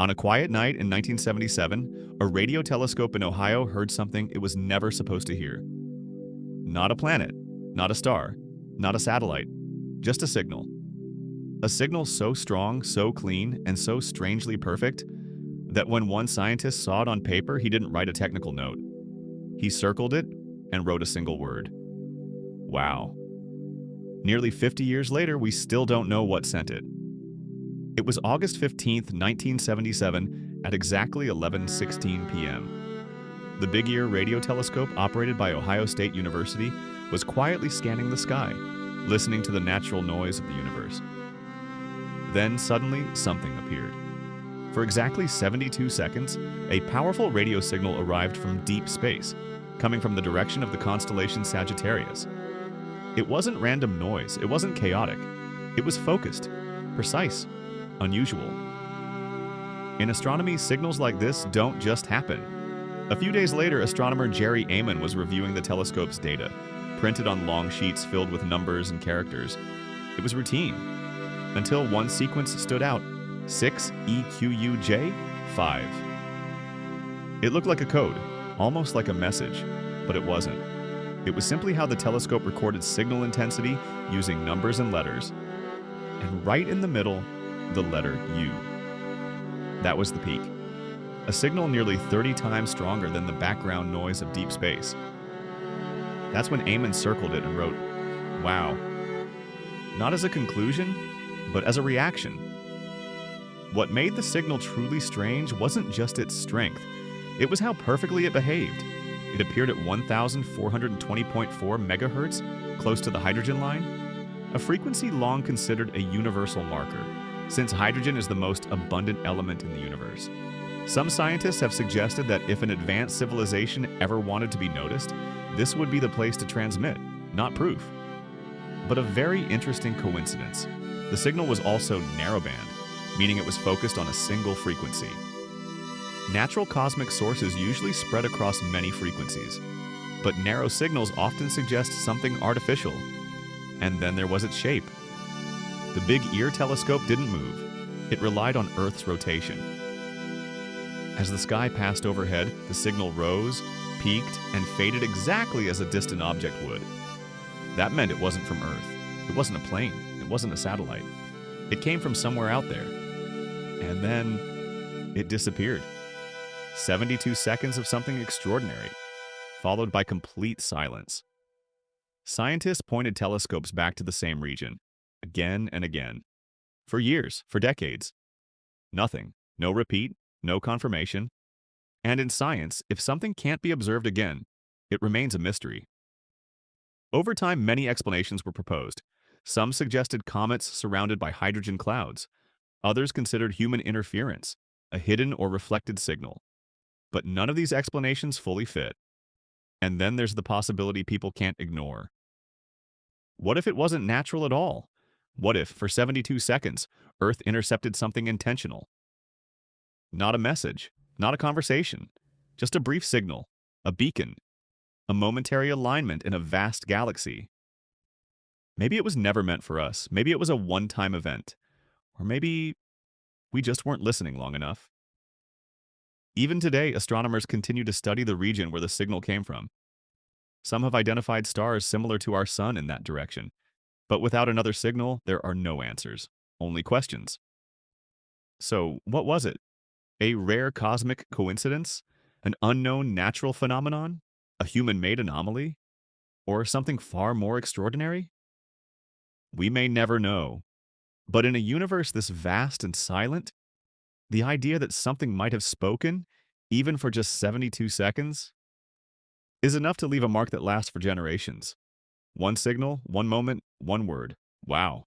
On a quiet night in 1977, a radio telescope in Ohio heard something it was never supposed to hear. Not a planet, not a star, not a satellite, just a signal. A signal so strong, so clean, and so strangely perfect that when one scientist saw it on paper, he didn't write a technical note. He circled it and wrote a single word. Wow. Nearly 50 years later, we still don't know what sent it. It was August 15th, 1977, at exactly 11:16 p.m. The Big Ear radio telescope, operated by Ohio State University, was quietly scanning the sky, listening to the natural noise of the universe. Then, suddenly, something appeared. For exactly 72 seconds, a powerful radio signal arrived from deep space, coming from the direction of the constellation Sagittarius. It wasn't random noise, it wasn't chaotic. It was focused, precise, unusual. In astronomy, signals like this don't just happen. A few days later, astronomer Jerry Ehman was reviewing the telescope's data, printed on long sheets filled with numbers and characters. It was routine, until one sequence stood out, 6EQUJ5. It looked like a code, almost like a message, but it wasn't. It was simply how the telescope recorded signal intensity using numbers and letters. And right in the middle, the letter U. That was the peak. A signal nearly 30 times stronger than the background noise of deep space. That's when Ehman circled it and wrote, "Wow." Not as a conclusion, but as a reaction. What made the signal truly strange wasn't just its strength, it was how perfectly it behaved. It appeared at 1,420.4 megahertz, close to the hydrogen line, a frequency long considered a universal marker, since hydrogen is the most abundant element in the universe. Some scientists have suggested that if an advanced civilization ever wanted to be noticed, this would be the place to transmit, not proof. But a very interesting coincidence. The signal was also narrowband, meaning it was focused on a single frequency. Natural cosmic sources usually spread across many frequencies, but narrow signals often suggest something artificial. And then there was its shape. The Big Ear telescope didn't move. It relied on Earth's rotation. As the sky passed overhead, the signal rose, peaked, and faded exactly as a distant object would. That meant it wasn't from Earth. It wasn't a plane. It wasn't a satellite. It came from somewhere out there. And then it disappeared. 72 seconds of something extraordinary, followed by complete silence. Scientists pointed telescopes back to the same region, again and again. For years, for decades. Nothing. No repeat, no confirmation. And in science, if something can't be observed again, it remains a mystery. Over time, many explanations were proposed. Some suggested comets surrounded by hydrogen clouds. Others considered human interference, a hidden or reflected signal. But none of these explanations fully fit. And then there's the possibility people can't ignore. What if it wasn't natural at all? What if, for 72 seconds, Earth intercepted something intentional? Not a message, not a conversation, just a brief signal, a beacon, a momentary alignment in a vast galaxy. Maybe it was never meant for us. Maybe it was a one-time event. Or maybe we just weren't listening long enough. Even today, astronomers continue to study the region where the signal came from. Some have identified stars similar to our sun in that direction. But without another signal, there are no answers, only questions. So, what was it? A rare cosmic coincidence? An unknown natural phenomenon? A human-made anomaly? Or something far more extraordinary? We may never know. But in a universe this vast and silent, the idea that something might have spoken, even for just 72 seconds, is enough to leave a mark that lasts for generations. One signal, one moment, one word. Wow.